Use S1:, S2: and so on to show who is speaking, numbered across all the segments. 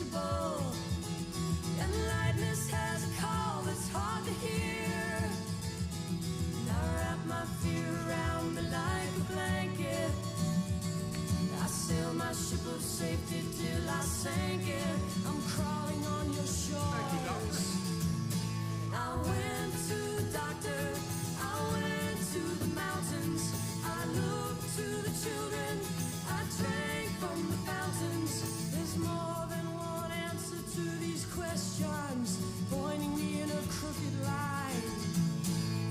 S1: insatiable, and lightness has a call that's hard to hear. And I wrap my fear around me like a blanket. I sail my ship of safety till I sank it. I'm crawling on your shores. I went to the doctor, I went to the mountains, I looked to the children, I drank from the fountains. There's more than one answer to these questions, pointing me in a crooked line.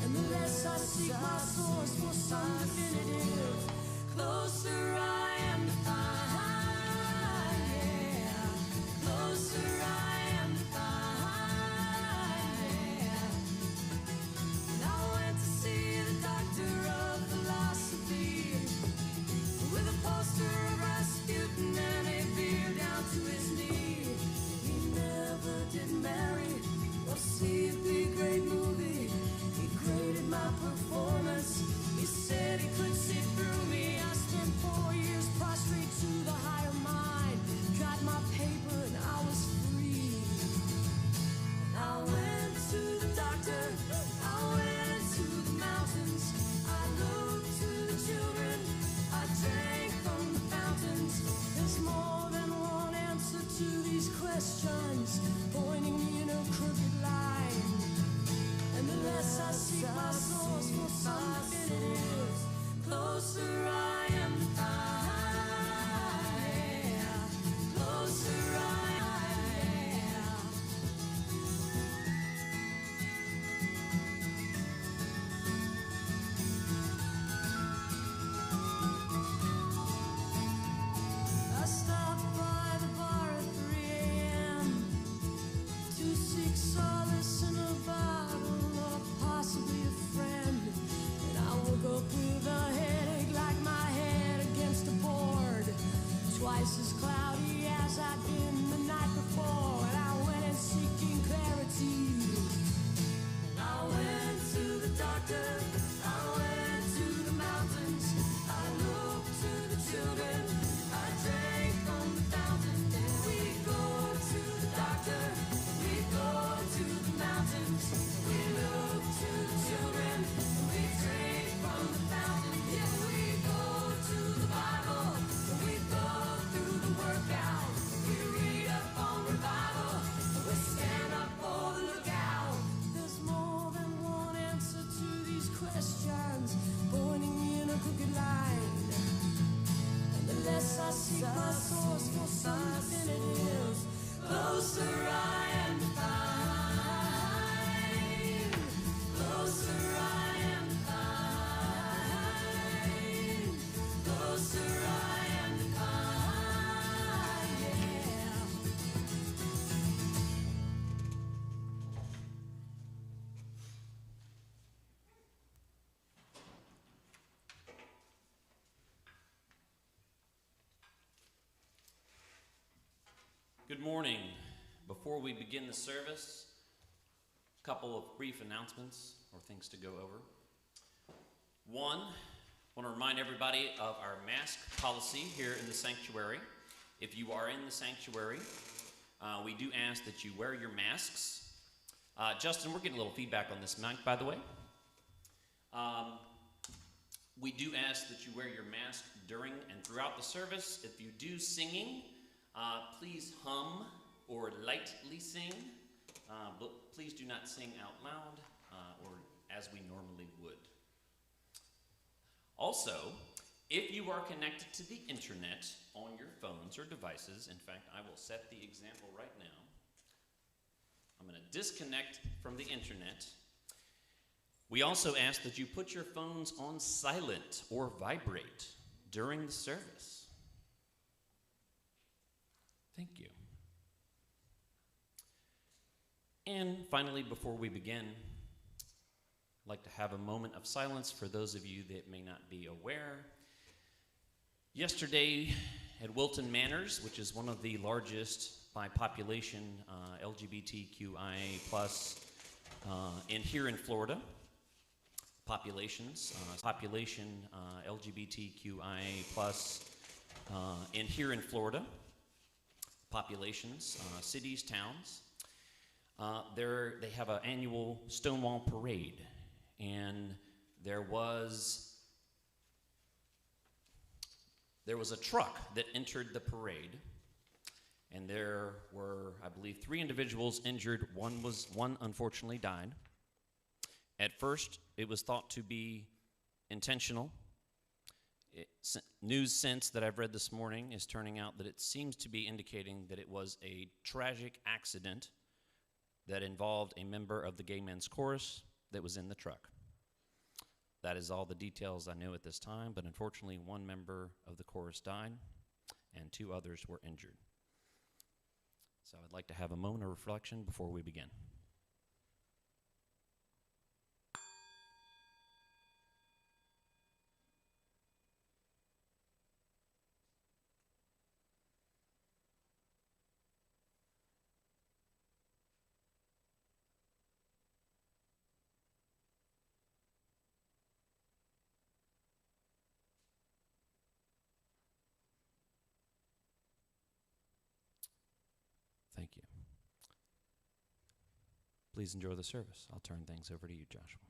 S1: And the less I seek my source for some definitive, closer I am to find, yeah, closer I am to find, yeah. And I went to see the doctor of philosophy, with a poster of Rasputin and a beard down to his knee. He never did marry or see a big great movie. He graded my performance. He said he could see through me. I spent 4 years prostrate to the higher mind. Got my paper and I was free. And I went to the doctor, I went to the mountains, I looked to the children, I drank from the fountains. There's more than one answer to these questions, pointing me in a crooked line. And the less I seek my source for some definitive, closer I am to find, yeah, closer I am, yeah. I stopped by the bar at 3 a.m. to seek solace in a bottle or possibly a friend. And I woke up with a headache like my head against a board, twice as cloudy as I'd been the night before. And I went in seeking clarity. And I went to the doctor, I went to the mountains, I looked to the children, I drank from the fountain. And we go to the doctor, we go to the mountains, we look to the children, we drink from the fountain. Yeah, we go to the Bible, we go through the workout, we read up on revival, we stand up for the lookout. There's more than one answer to these questions, pointing me in a crooked line. And the less I seek my source for some definitive, closer I am to find, closer I am to find, closer I am to find, yeah.
S2: Good morning. Before we begin the service, a couple of brief announcements or things to go over. One, I want to remind everybody of our mask policy here in the sanctuary. If you are in the sanctuary, we do ask that you wear your masks. Justin, we're getting a little feedback on this mic, by the way. We do ask that you wear your mask during and throughout the service. If you do singing, please hum or lightly sing, but please do not sing out loud or as we normally would. Also, if you are connected to the internet on your phones or devices, in fact, I will set the example right now. I'm going to disconnect from the internet. We also ask that you put your phones on silent or vibrate during the service. Thank you. And finally, before we begin, I'd like to have a moment of silence for those of you that may not be aware. Yesterday at Wilton Manors, which is one of the largest by population LGBTQIA plus in here in Florida, LGBTQIA plus in here in Florida, populations, cities, towns. They have an annual Stonewall Parade, and there was a truck that entered the parade, and there were, I believe, 3 individuals injured. One unfortunately died. At first, it was thought to be intentional. News since that I've read this morning is turning out that it seems to be indicating that it was a tragic accident that involved a member of the Gay Men's Chorus that was in the truck. That is all the details I know at this time, but unfortunately 1 member of the chorus died and 2 others were injured. So I'd like to have a moment of reflection before we begin. Thank you. Please enjoy the service. I'll turn things over to you, Joshua.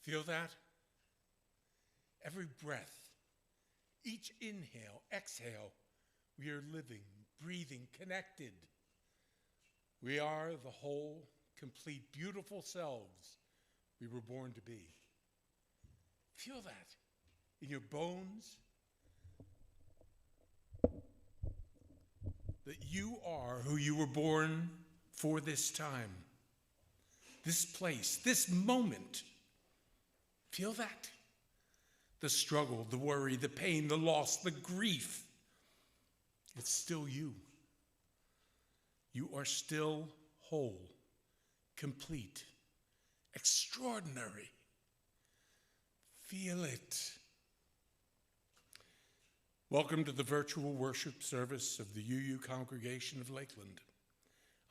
S3: Feel that? Every breath, each inhale, exhale, we are living, breathing, connected. We are the whole, complete, beautiful selves we were born to be. Feel that in your bones, that you are who you were born for this time, this place, this moment. Feel that? The struggle, the worry, the pain, the loss, the grief. It's still you. You are still whole, complete, extraordinary. Feel it. Welcome to the virtual worship service of the UU congregation of Lakeland.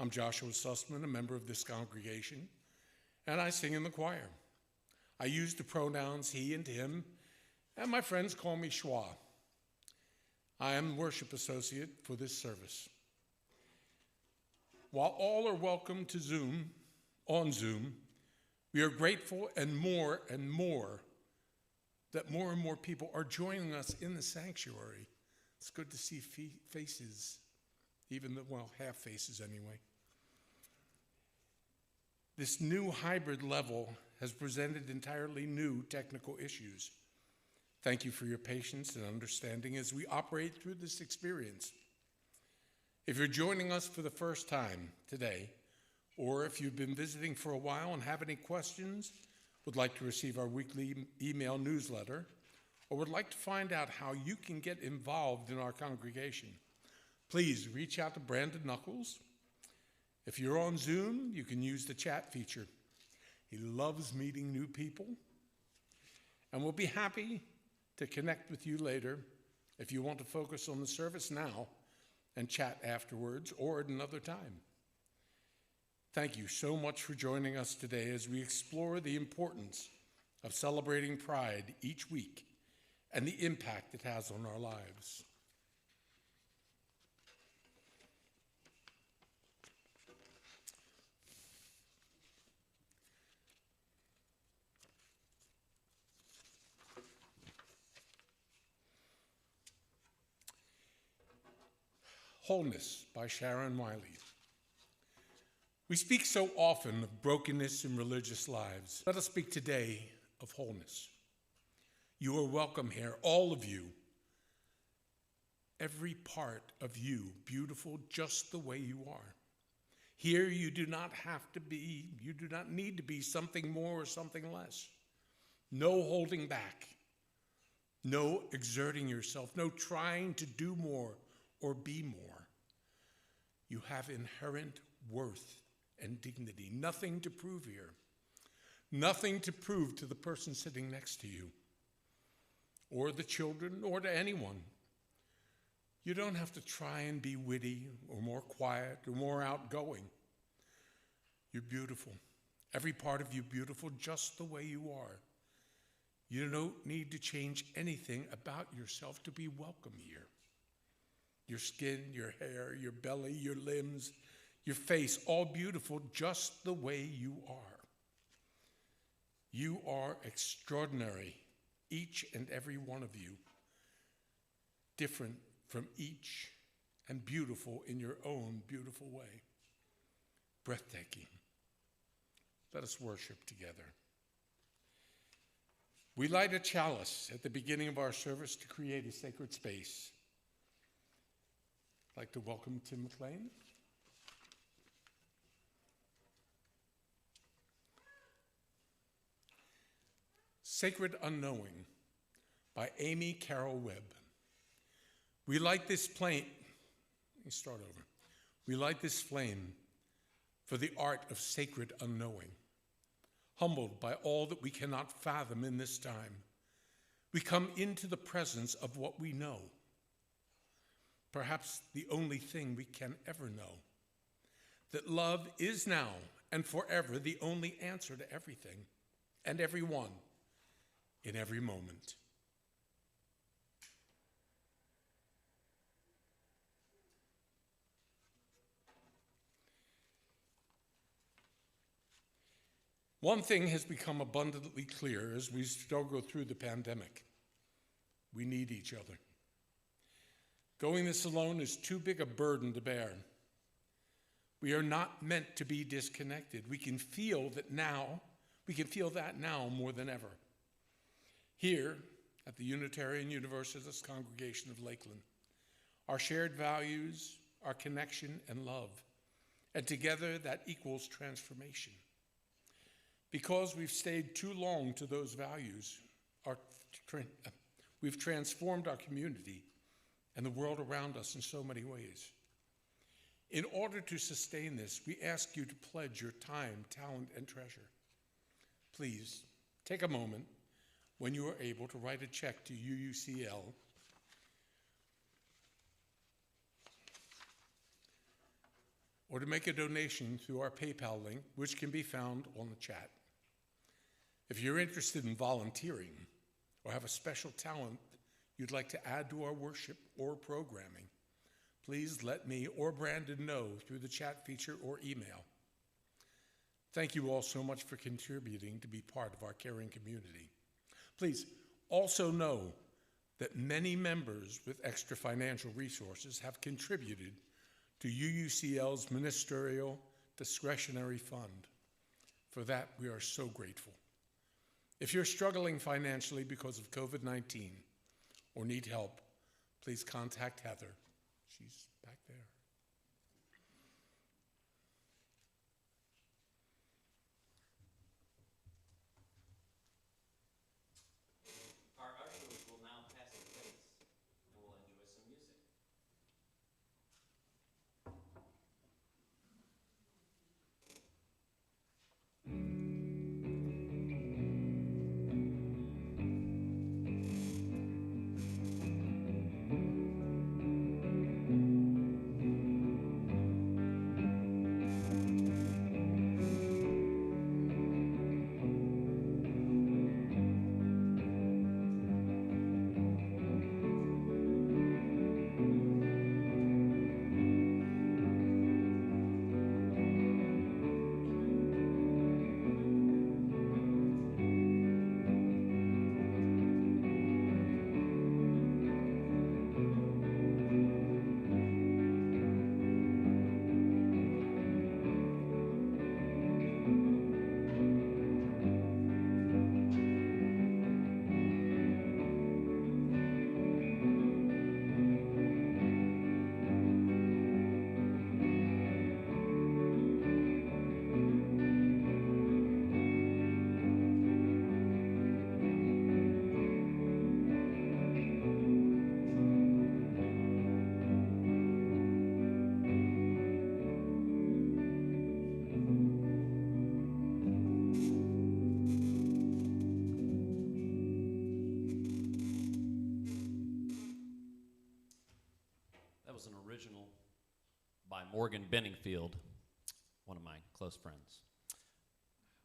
S3: I'm Joshua Sussman, a member of this congregation, and I sing in the choir. I use the pronouns he and him, and my friends call me Schwa. I am the worship associate for this service. While all are welcome to Zoom, we are grateful and more and more people are joining us in the sanctuary. It's good to see faces, half faces anyway. This new hybrid level has presented entirely new technical issues. Thank you for your patience and understanding as we operate through this experience. If you're joining us for the first time today, or if you've been visiting for a while and have any questions, would like to receive our weekly email newsletter, or would like to find out how you can get involved in our congregation, please reach out to Brandon Knuckles. If you're on Zoom, you can use the chat feature. He loves meeting new people, and we'll be happy to connect with you later if you want to focus on the service now and chat afterwards or at another time. Thank you so much for joining us today as we explore the importance of celebrating Pride each week and the impact it has on our lives. Wholeness by Sharon Wiley. We speak so often of brokenness in religious lives. Let us speak today of wholeness. You are welcome here, all of you. Every part of you, beautiful just the way you are. Here you do not have to be, you do not need to be something more or something less. No holding back. No exerting yourself. No trying to do more or be more. You have inherent worth and dignity. Nothing to prove here. Nothing to prove to the person sitting next to you, or the children, or to anyone. You don't have to try and be witty, or more quiet, or more outgoing. You're beautiful. Every part of you beautiful just the way you are. You don't need to change anything about yourself to be welcome here. Your skin, your hair, your belly, your limbs, your face, all beautiful just the way you are. You are extraordinary, each and every one of you, different from each and beautiful in your own beautiful way. Breathtaking. Let us worship together. We light a chalice at the beginning of our service to create a sacred space. I'd like to welcome Tim McLean. Sacred Unknowing by Amy Carroll Webb. We light this flame, let me start over. We light this flame for the art of sacred unknowing. Humbled by all that we cannot fathom in this time, we come into the presence of what we know. Perhaps the only thing we can ever know. That love is now and forever the only answer to everything and everyone in every moment. One thing has become abundantly clear as we struggle through the pandemic. We need each other. Going this alone is too big a burden to bear. We are not meant to be disconnected. We can feel that now more than ever. Here at the Unitarian Universalist Congregation of Lakeland, our shared values, our connection and love, and together that equals transformation. Because we've stayed too long to those values, we've transformed our community and the world around us in so many ways. In order to sustain this, we ask you to pledge your time, talent, and treasure. Please take a moment when you are able to write a check to UUCL or to make a donation through our PayPal link, which can be found on the chat. If you're interested in volunteering or have a special talent you'd like to add to our worship or programming, please let me or Brandon know through the chat feature or email. Thank you all so much for contributing to be part of our caring community. Please also know that many members with extra financial resources have contributed to UUCL's ministerial discretionary fund. For that, we are so grateful. If you're struggling financially because of COVID-19 or need help, please contact Heather. She's back there.
S2: Our ushers will now original by Morgan Benningfield, one of my close friends.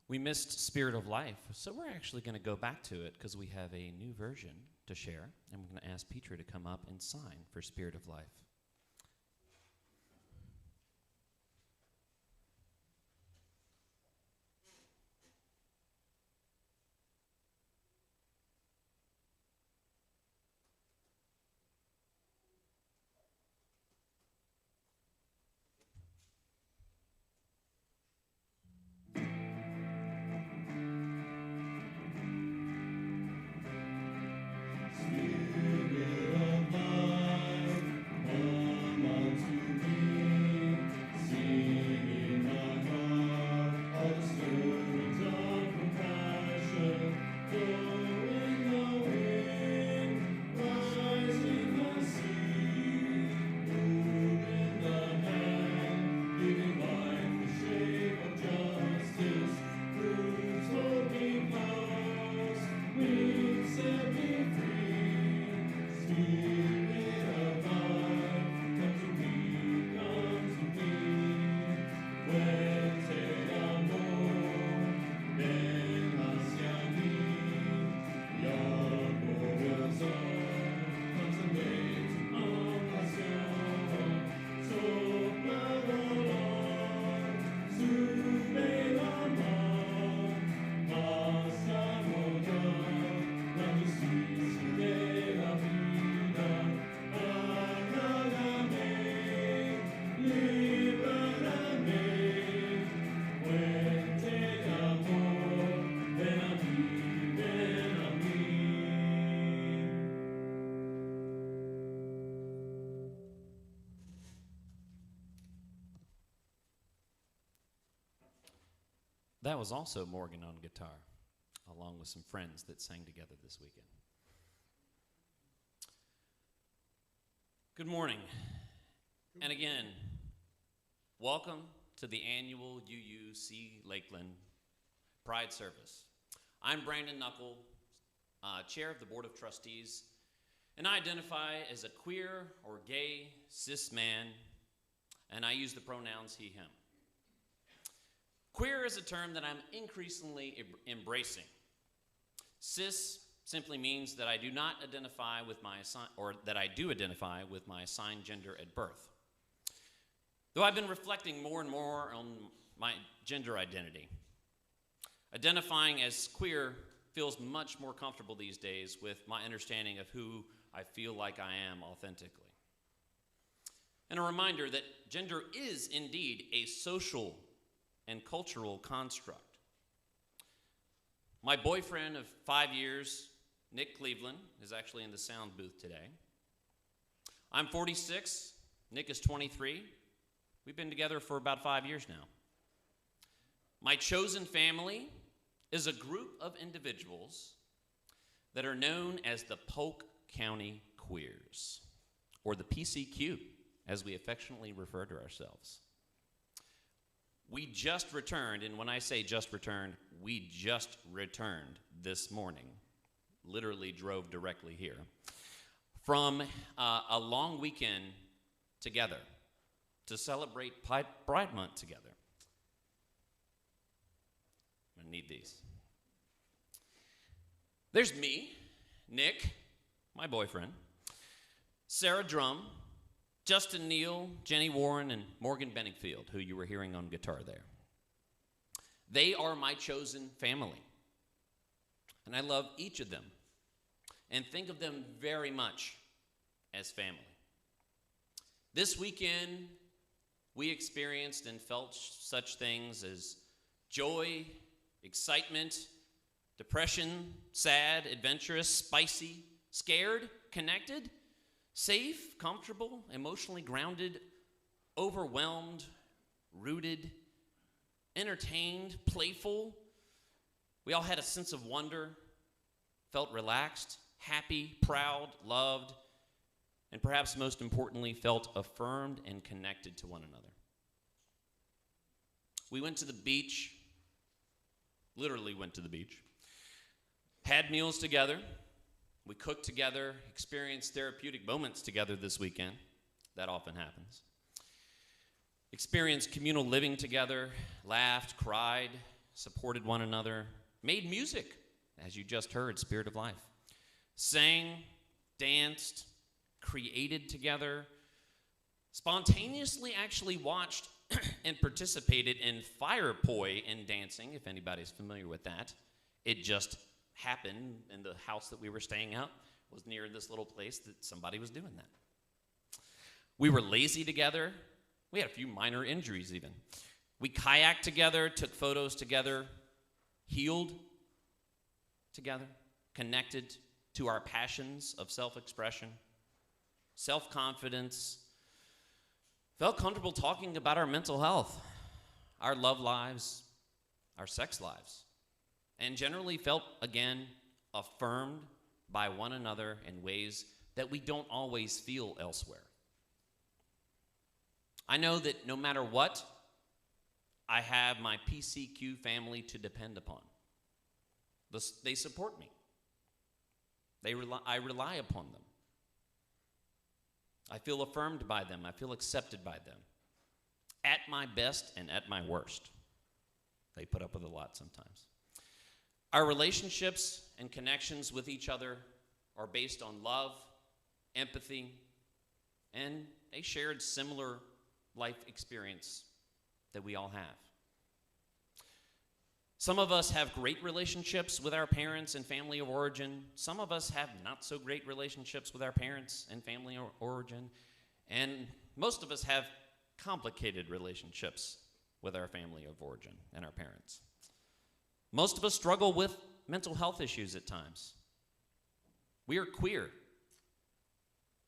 S2: We missed Spirit of Life, so we're actually going to go back to it because we have a new version to share, and we're going to ask Petra to come up and sign for Spirit of Life. That was also Morgan on guitar, along with some friends that sang together this weekend. Good morning. And again, welcome to the annual UUCLakeland Pride Service. I'm Brandon Knuckle, Chair of the Board of Trustees, and I identify as a queer or gay cis man, and I use the pronouns he, him. Queer is a term that I'm increasingly embracing. Cis simply means that I do not identify with my that I do identify with my assigned gender at birth. Though I've been reflecting more and more on my gender identity. Identifying as queer feels much more comfortable these days with my understanding of who I feel like I am authentically. And a reminder that gender is indeed a social and cultural construct. My boyfriend of 5 years, Nick Cleveland, is actually in the sound booth today. I'm 46, Nick is 23. We've been together for about 5 years now. My chosen family is a group of individuals that are known as the Polk County Queers, or the PCQ, as we affectionately refer to ourselves. We just returned, and when I say just returned, we just returned this morning, literally drove directly here, from a long weekend together to celebrate Pride Month together. I'm gonna need these. There's me, Nick, my boyfriend, Sarah Drum, Justin Neal, Jenny Warren, and Morgan Benningfield, who you were hearing on guitar there. They are my chosen family, and I love each of them and think of them very much as family. This weekend, we experienced and felt such things as joy, excitement, depression, sad, adventurous, spicy, scared, connected, safe, comfortable, emotionally grounded, overwhelmed, rooted, entertained, playful. We all had a sense of wonder, felt relaxed, happy, proud, loved, and perhaps most importantly, felt affirmed and connected to one another. We went to the beach, literally went to the beach, had meals together. We cooked together, experienced therapeutic moments together this weekend that often happens. Experienced communal living together, laughed, cried, supported one another, made music, as you just heard, Spirit of Life. Sang, danced, created together, spontaneously actually watched and participated in fire poi and dancing, if anybody's familiar with that. It just happened in the house that we were staying at, was near this little place that somebody was doing that. We were lazy together. We had a few minor injuries even. We kayaked together, took photos together, healed together, connected to our passions of self-expression, self-confidence, felt comfortable talking about our mental health, our love lives, our sex lives, and generally felt, again, affirmed by one another in ways that we don't always feel elsewhere. I know that no matter what, I have my PCQ family to depend upon. They support me. I rely upon them. I feel affirmed by them. I feel accepted by them. At my best and at my worst. They put up with a lot sometimes. Our relationships and connections with each other are based on love, empathy, and a shared similar life experience that we all have. Some of us have great relationships with our parents and family of origin. Some of us have not so great relationships with our parents and family of origin. And most of us have complicated relationships with our family of origin and our parents. Most of us struggle with mental health issues at times. We are queer.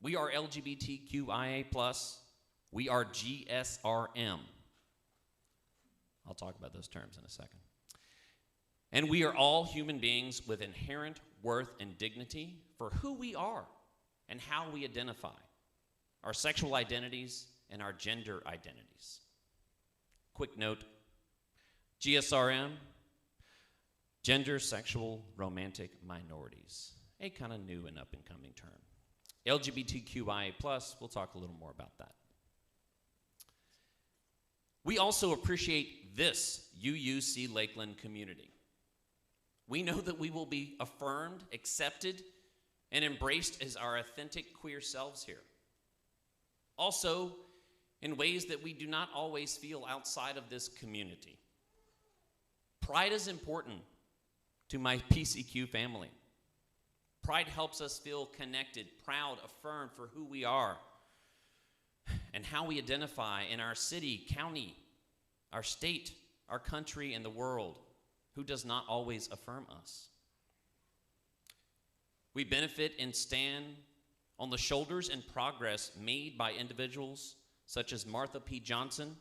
S2: We are LGBTQIA+. We are GSRM. I'll talk about those terms in a second. And we are all human beings with inherent worth and dignity for who we are and how we identify, our sexual identities and our gender identities. Quick note, GSRM, gender, sexual, romantic minorities, a kind of new and up-and-coming term. LGBTQIA+, we'll talk a little more about that. We also appreciate this UUCLakeland community. We know that we will be affirmed, accepted, and embraced as our authentic queer selves here. Also, in ways that we do not always feel outside of this community. Pride is important to my PCQ family. Pride helps us feel connected, proud, affirmed for who we are and how we identify in our city, county, our state, our country, and the world. Who does not always affirm us. We benefit and stand on the shoulders and progress made by individuals such as Martha P. Johnson,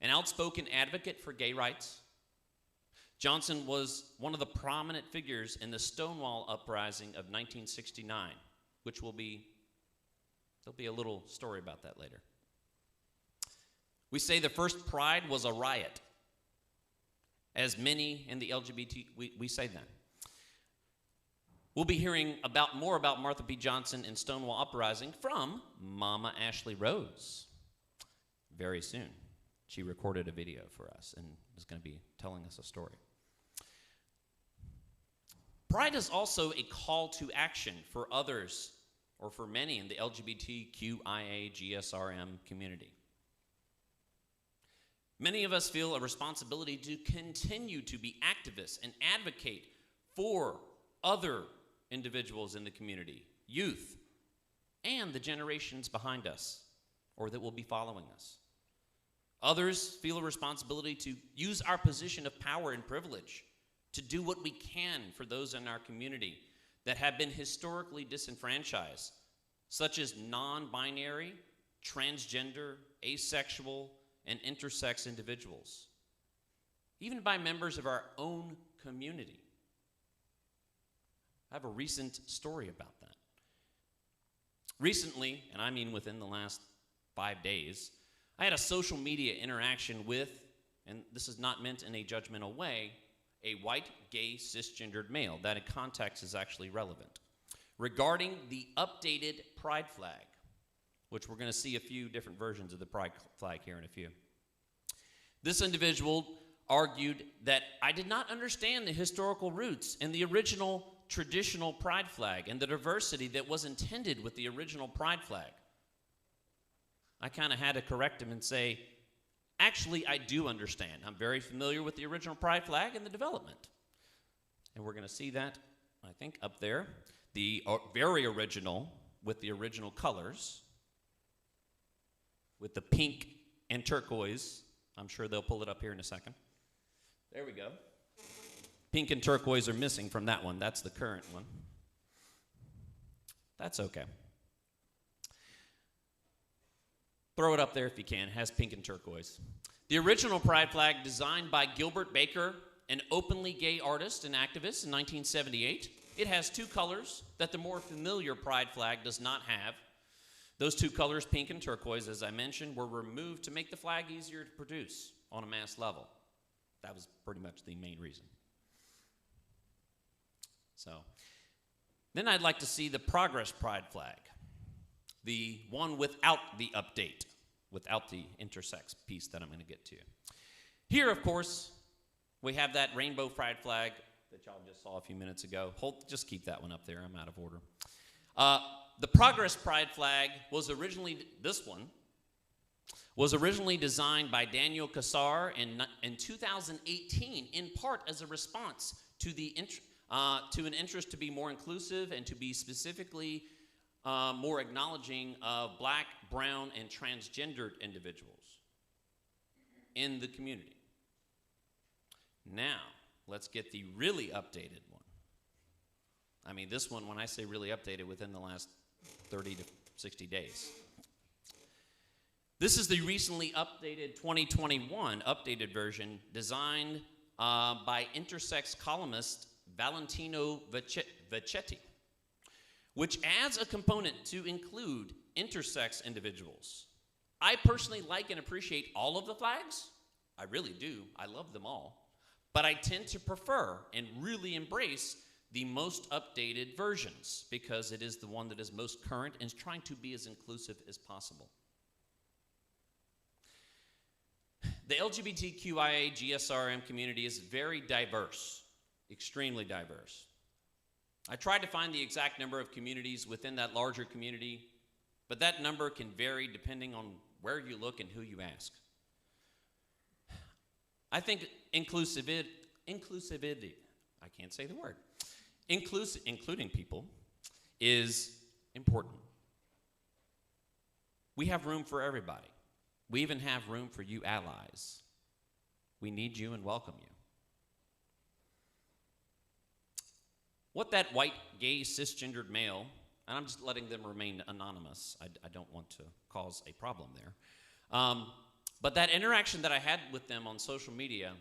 S2: an outspoken advocate for gay rights. Johnson was one of the prominent figures in the Stonewall Uprising of 1969, which there'll be a little story about that later. We say the first Pride was a riot. As many in the LGBT, we say that. We'll be hearing more about Martha P. Johnson and Stonewall Uprising from Mama Ashley Rose very soon. She recorded a video for us and is going to be telling us a story. Pride is also a call to action for others, or for many in the LGBTQIA GSRM community. Many of us feel a responsibility to continue to be activists and advocate for other individuals in the community, youth, and the generations behind us, or that will be following us. Others feel a responsibility to use our position of power and privilege to do what we can for those in our community that have been historically disenfranchised, such as non-binary, transgender, asexual, and intersex individuals, even by members of our own community. I have a recent story about that. Recently, and I mean within the last 5 days, I had a social media interaction with, and this is not meant in a judgmental way, a white, gay, cisgendered male. That in context is actually relevant. Regarding the updated pride flag. which we're going to see a few different versions of the pride flag here in a few. This individual argued that I did not understand the historical roots and the original traditional pride flag and the diversity that was intended with the original pride flag. I kind of had to correct him and say, actually, I do understand. I'm very familiar with the original pride flag and the development. And we're going to see that, I think, up there. The very original with the original colors, with the pink and turquoise. I'm sure they'll pull it up here in a second. There we go. Pink and turquoise are missing from that one. That's the current one. That's okay. Throw it up there if you can. It has pink and turquoise. The original pride flag, designed by Gilbert Baker, an openly gay artist and activist in 1978. It has two colors that the more familiar pride flag does not have. Those two colors, pink and turquoise, as I mentioned, were removed to make the flag easier to produce on a mass level. That was pretty much the main reason. So, then I'd like to see the Progress Pride flag, the one without the update, without the intersex piece that I'm going to get to. Here, of course, we have that rainbow pride flag that y'all just saw a few minutes ago. Just keep that one up there. I'm out of order. The Progress Pride flag was originally, this one, was originally designed by Daniel Cassar in 2018, in part as a response to an interest to be more inclusive and to be specifically more acknowledging of black, brown, and transgendered individuals in the community. Now, let's get the really updated one. I mean, this one, when I say really updated, within the last 30 to 60 days. This is the recently updated 2021 updated version designed by intersex columnist Valentino Vecchetti, which adds a component to include intersex individuals. I personally like and appreciate all of the flags. I really do. I love them all. But I tend to prefer and really embrace the most updated versions because it is the one that is most current and is trying to be as inclusive as possible. The LGBTQIA GSRM community is very diverse, extremely diverse. I tried to find the exact number of communities within that larger community, but that number can vary depending on where you look and who you ask. I think inclusivity, I can't say the word, including people, is important. We have room for everybody. We even have room for you allies. We need you and welcome you. What that white, gay, cisgendered male, and I'm just letting them remain anonymous. I don't want to cause a problem there. But that interaction that I had with them on social media,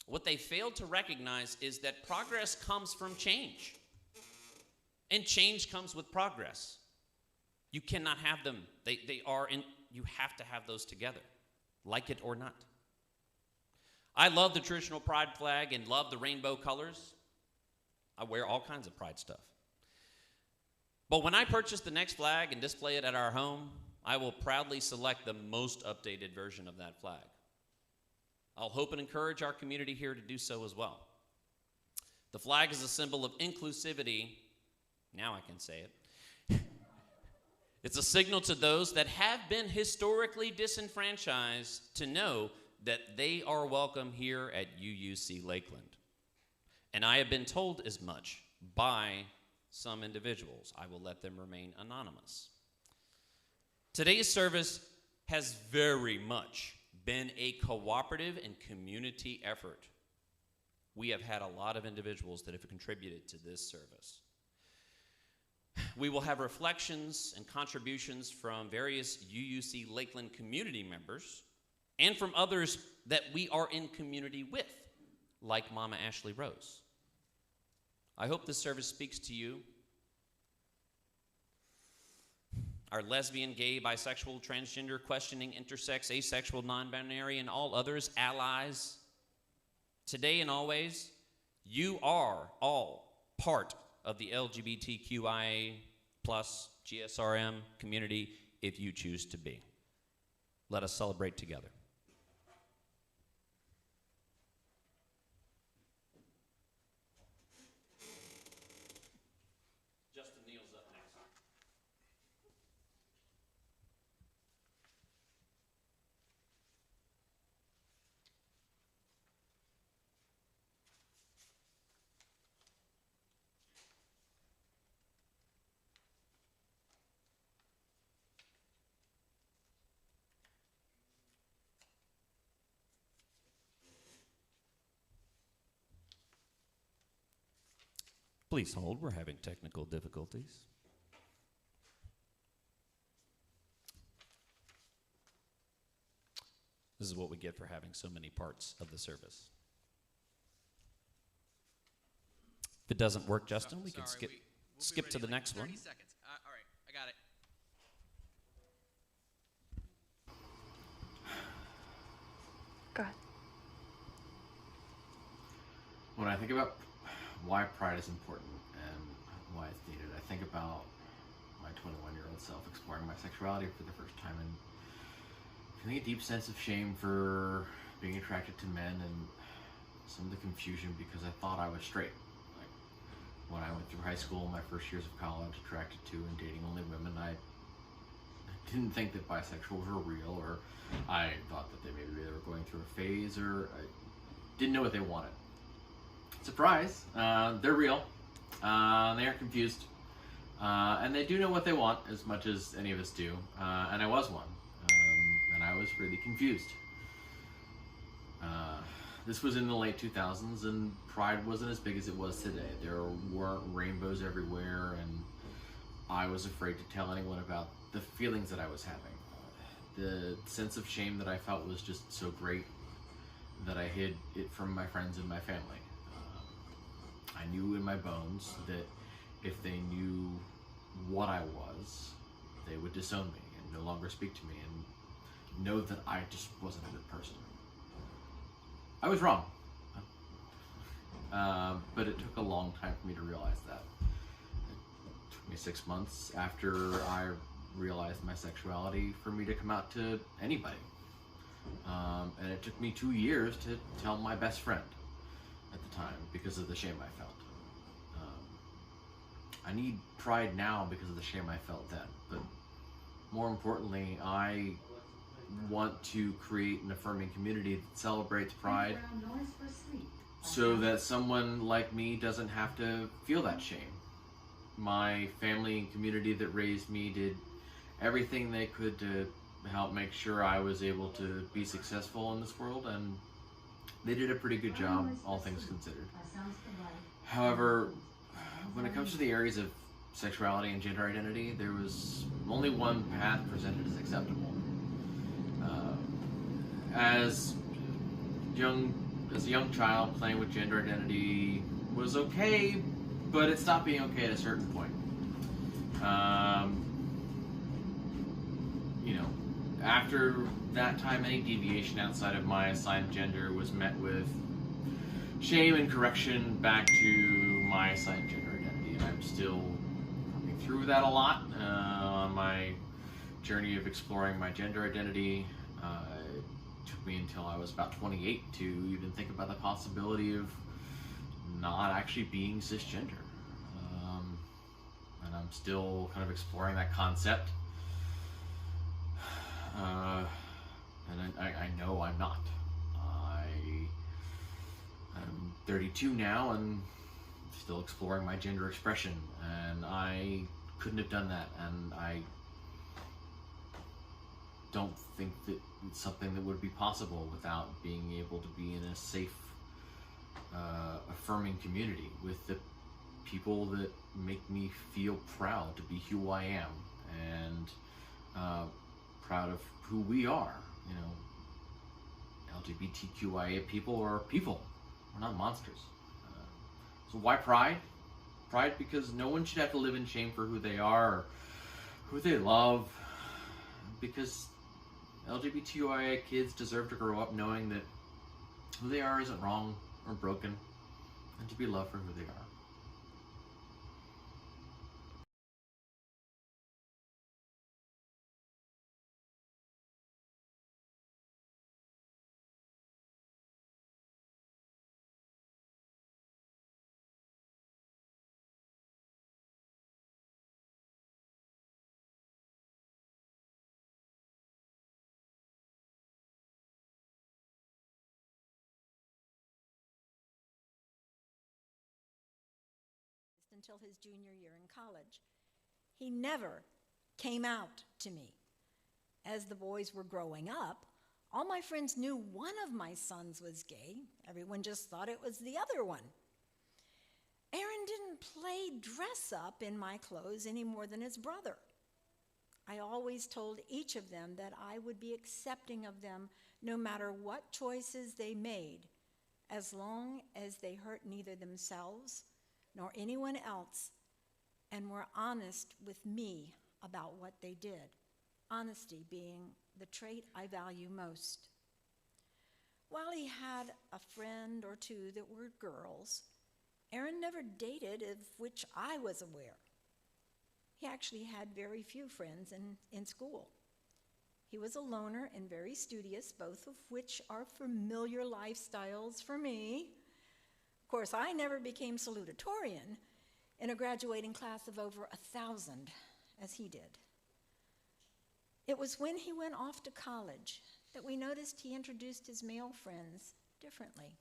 S2: what they failed to recognize is that progress comes from change. And change comes with progress. You cannot have them. You have to have those together, like it or not. I love the traditional pride flag and love the rainbow colors. I wear all kinds of pride stuff. But when I purchase the next flag and display it at our home, I will proudly select the most updated version of that flag. I'll hope and encourage our community here to do so as well. The flag is a symbol of inclusivity. Now I can say it. It's a signal to those that have been historically disenfranchised to know that they are welcome here at UUCLakeland. And I have been told as much by some individuals. I will let them remain anonymous. Today's service has very much been a cooperative and community effort. We have had a lot of individuals that have contributed to this service. We will have reflections and contributions from various UUCLakeland community members and from others that we are in community with, like Mama Ashley Rose. I hope this service speaks to you, our lesbian, gay, bisexual, transgender, questioning, intersex, asexual, non-binary, and all others, allies. Today and always, you are all part of the LGBTQIA plus GSRM community if you choose to be. Let us celebrate together. Justin Neal's up next. Please hold, we're having technical difficulties. This is what we get for having so many parts of the service. If it doesn't work, Justin, we can skip to the next one.
S4: 30 seconds. All right, I got it.
S5: Go ahead.
S6: When I think about why pride is important and why it's needed, I think about my 21-year-old self exploring my sexuality for the first time and feeling a deep sense of shame for being attracted to men and some of the confusion because I thought I was straight. Like when I went through high school, my first years of college, attracted to and dating only women, I didn't think that bisexuals were real, or I thought that maybe they were going through a phase, or I didn't know what they wanted. Surprise, they're real, they aren't confused, and they do know what they want as much as any of us do, and I was one, and I was really confused. This was in the late 2000s, and pride wasn't as big as it was today. There weren't rainbows everywhere, and I was afraid to tell anyone about the feelings that I was having. The sense of shame that I felt was just so great that I hid it from my friends and my family. I knew in my bones that if they knew what I was, they would disown me and no longer speak to me and know that I just wasn't a good person. I was wrong, but it took a long time for me to realize that. It took me 6 months after I realized my sexuality for me to come out to anybody. And it took me 2 years to tell my best friend at the time because of the shame I felt. I need pride now because of the shame I felt then, but more importantly, I want to create an affirming community that celebrates pride so that someone like me doesn't have to feel that shame. My family and community that raised me did everything they could to help make sure I was able to be successful in this world, and they did a pretty good job, all things considered. However, when it comes to the areas of sexuality and gender identity, there was only one path presented as acceptable. As a young child, playing with gender identity was okay, but it stopped being okay at a certain point. After that time, any deviation outside of my assigned gender was met with shame and correction back to my assigned gender identity, and I'm still working through that a lot on my journey of exploring my gender identity. It took me until I was about 28 to even think about the possibility of not actually being cisgender, and I'm still kind of exploring that concept. And I know I'm not. I'm 32 now and still exploring my gender expression, and I couldn't have done that, and I don't think that it's something that would be possible without being able to be in a safe, affirming community with the people that make me feel proud to be who I am, and proud of who we are. LGBTQIA people are people. We're not monsters. So why pride? Pride because no one should have to live in shame for who they are or who they love. Because LGBTQIA kids deserve to grow up knowing that who they are isn't wrong or broken, and to be loved for who they are.
S7: until his junior year in college. He never came out to me. As the boys were growing up, all my friends knew one of my sons was gay. Everyone just thought it was the other one. Aaron didn't play dress up in my clothes any more than his brother. I always told each of them that I would be accepting of them no matter what choices they made, as long as they hurt neither themselves nor anyone else and were honest with me about what they did, honesty being the trait I value most. While he had a friend or two that were girls, Aaron never dated of which I was aware. He actually had very few friends in school. He was a loner and very studious, both of which are familiar lifestyles for me. Of course, I never became salutatorian in a graduating class of over 1,000, as he did. It was when he went off to college that we noticed he introduced his male friends differently.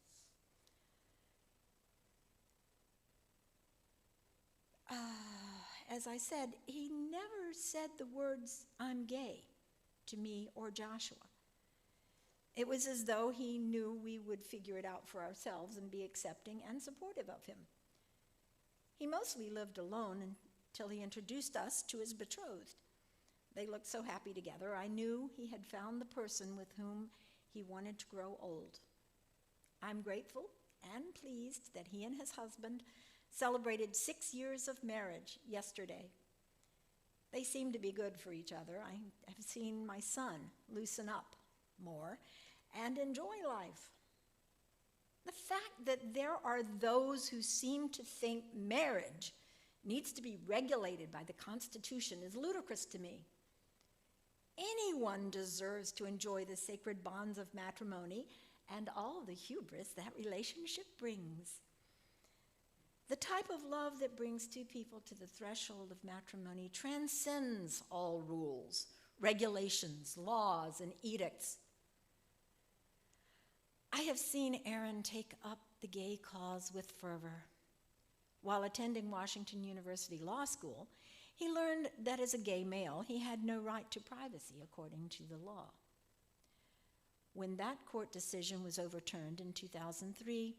S7: As I said, he never said the words, "I'm gay," to me or Joshua. It was as though he knew we would figure it out for ourselves and be accepting and supportive of him. He mostly lived alone until he introduced us to his betrothed. They looked so happy together, I knew he had found the person with whom he wanted to grow old. I'm grateful and pleased that he and his husband celebrated 6 years of marriage yesterday. They seem to be good for each other. I have seen my son loosen up more and enjoy life. The fact that there are those who seem to think marriage needs to be regulated by the Constitution is ludicrous to me. Anyone deserves to enjoy the sacred bonds of matrimony and all the hubris that relationship brings. The type of love that brings two people to the threshold of matrimony transcends all rules, regulations, laws, and edicts. I have seen Aaron take up the gay cause with fervor. While attending Washington University Law School, he learned that as a gay male, he had no right to privacy according to the law. When that court decision was overturned in 2003,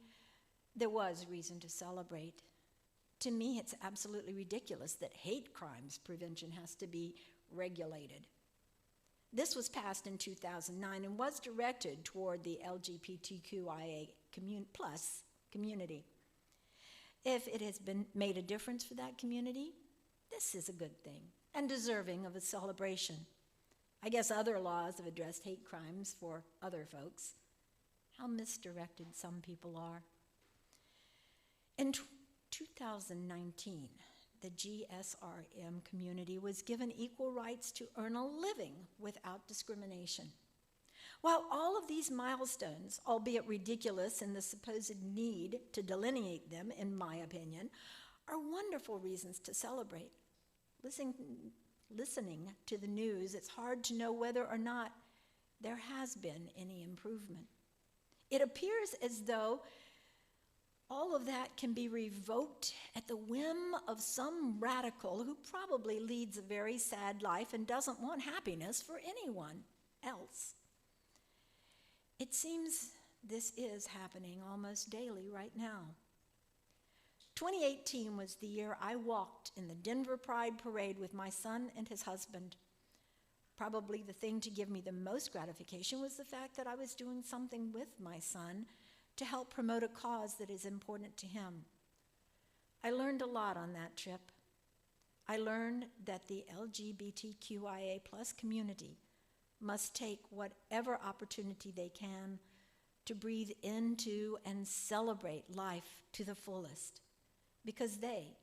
S7: there was reason to celebrate. To me, it's absolutely ridiculous that hate crimes prevention has to be regulated. This was passed in 2009 and was directed toward the LGBTQIA plus community. If it has been made a difference for that community, this is a good thing and deserving of a celebration. I guess other laws have addressed hate crimes for other folks. How misdirected some people are. In 2019, the GSRM community was given equal rights to earn a living without discrimination. While all of these milestones, albeit ridiculous in the supposed need to delineate them, in my opinion, are wonderful reasons to celebrate. Listening to the news, it's hard to know whether or not there has been any improvement. It appears as though all of that can be revoked at the whim of some radical who probably leads a very sad life and doesn't want happiness for anyone else. It seems this is happening almost daily right now. 2018 was the year I walked in the Denver Pride Parade with my son and his husband. Probably the thing to give me the most gratification was the fact that I was doing something with my son to help promote a cause that is important to him. I learned a lot on that trip. I learned that the LGBTQIA plus community must take whatever opportunity they can to breathe into and celebrate life to the fullest, because they,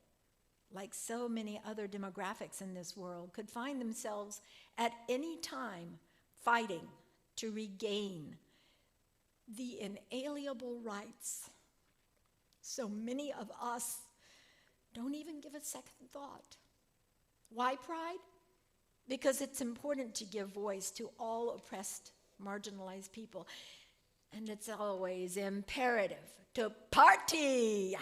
S7: like so many other demographics in this world, could find themselves at any time fighting to regain the inalienable rights so many of us don't even give a second thought. Why pride? Because it's important to give voice to all oppressed, marginalized people. And it's always imperative to party.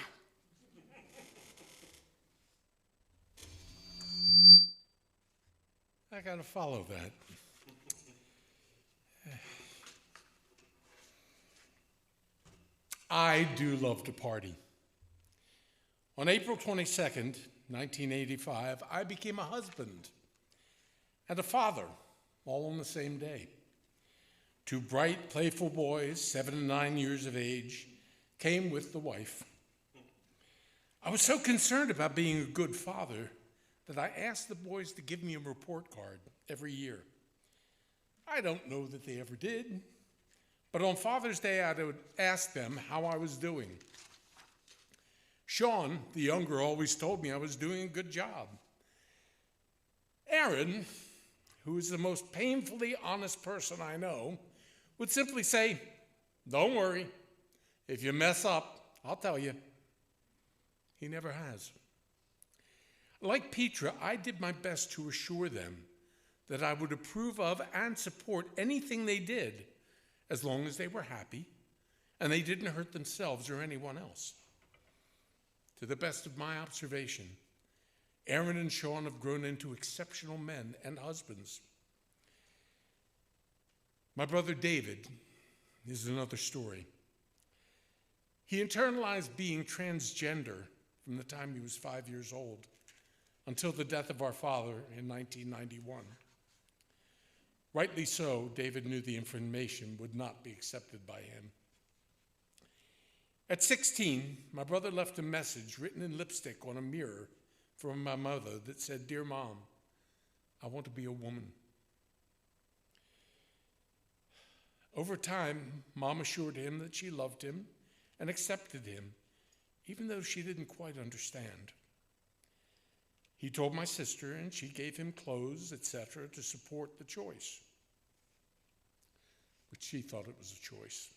S3: I gotta follow that. I do love to party. On April 22nd, 1985, I became a husband and a father, all on the same day. Two bright, playful boys, 7 and 9 years of age, came with the wife. I was so concerned about being a good father that I asked the boys to give me a report card every year. I don't know that they ever did, but on Father's Day, I would ask them how I was doing. Sean, the younger, always told me I was doing a good job. Aaron, who is the most painfully honest person I know, would simply say, "Don't worry, if you mess up, I'll tell you." He never has. Like Petra, I did my best to assure them that I would approve of and support anything they did as long as they were happy and they didn't hurt themselves or anyone else. To the best of my observation, Aaron and Sean have grown into exceptional men and husbands. My brother David is another story. He internalized being transgender from the time he was 5 years old until the death of our father in 1991. Rightly so, David knew the information would not be accepted by him. At 16, my brother left a message written in lipstick on a mirror from my mother that said, "Dear Mom, I want to be a woman." Over time, Mom assured him that she loved him and accepted him, even though she didn't quite understand. He told my sister, and she gave him clothes, etc., to support the choice. But she thought it was a choice.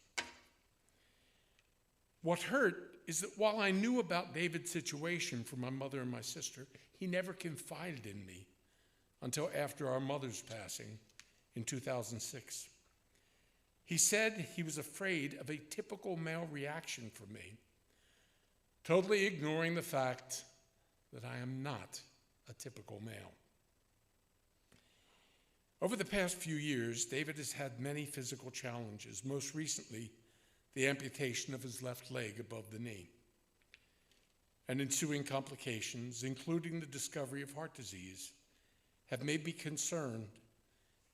S3: What hurt is that while I knew about David's situation from my mother and my sister, he never confided in me until after our mother's passing in 2006. He said he was afraid of a typical male reaction from me, totally ignoring the fact that I am not a typical male. Over the past few years, David has had many physical challenges, most recently the amputation of his left leg above the knee, and ensuing complications, including the discovery of heart disease, have made me concerned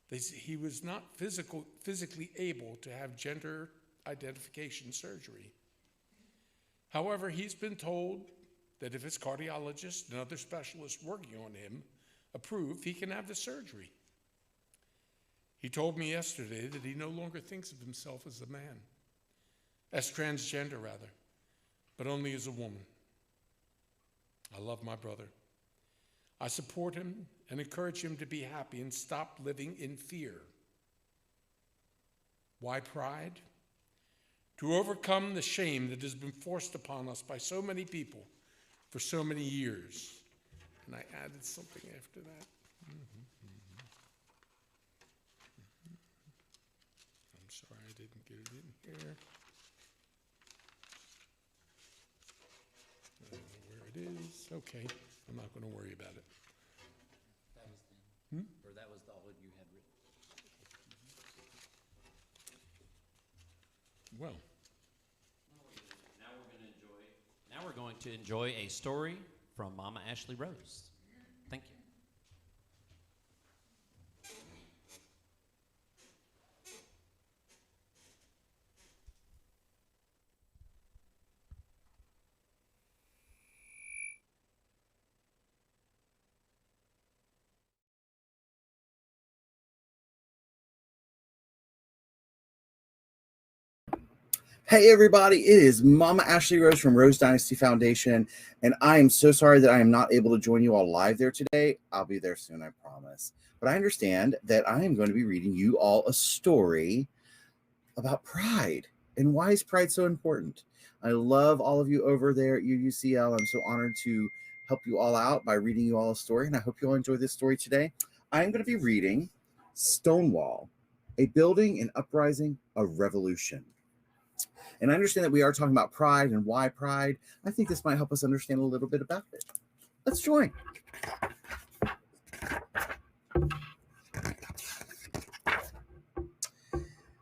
S3: that he was not physically able to have gender identification surgery. However, he's been told that if his cardiologist and other specialists working on him approve, he can have the surgery. He told me yesterday that he no longer thinks of himself as a man, as transgender rather, but only as a woman. I love my brother. I support him and encourage him to be happy and stop living in fear. Why pride? To overcome the shame that has been forced upon us by so many people for so many years. And I added something after that. I'm sorry I didn't get it in here. I don't know where it is. Okay, I'm not going to worry about it.
S2: That was then. Or that was all you had written.
S3: Well,
S2: Now we're going to enjoy a story from Mama Ashley Rose. Thank you.
S8: Hey everybody, it is Mama Ashley Rose from Rose Dynasty Foundation, and I am so sorry that I am not able to join you all live there today. I'll be there soon, I promise. But I understand that I am going to be reading you all a story about pride. And why is pride so important? I love all of you over there at UUCL. I'm so honored to help you all out by reading you all a story, and I hope you all enjoy this story today. I am going to be reading Stonewall, a building, an uprising, a revolution. And I understand that we are talking about pride and why pride. I think this might help us understand a little bit about it. Let's join.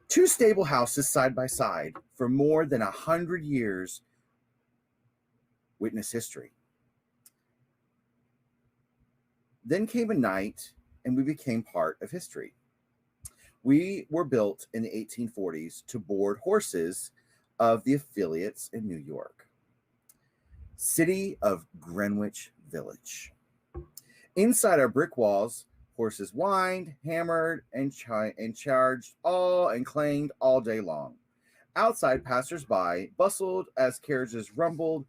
S8: Two stable houses side by side for more than 100 years witness history. Then came a night and we became part of history. We were built in the 1840s to board horses of the affiliates in New York. City of Greenwich Village. Inside our brick walls, horses whined, hammered, and charged and clanged all day long. Outside, passers-by bustled as carriages rumbled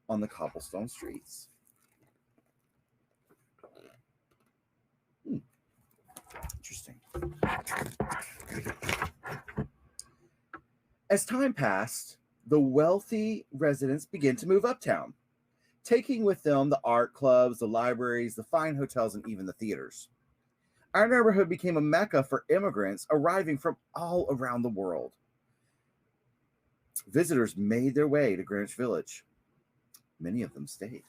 S8: on the cobblestone streets. Interesting. As time passed, the wealthy residents began to move uptown, taking with them the art clubs, the libraries, the fine hotels, and even the theaters. Our neighborhood became a mecca for immigrants arriving from all around the world. Visitors made their way to Greenwich Village. Many of them stayed.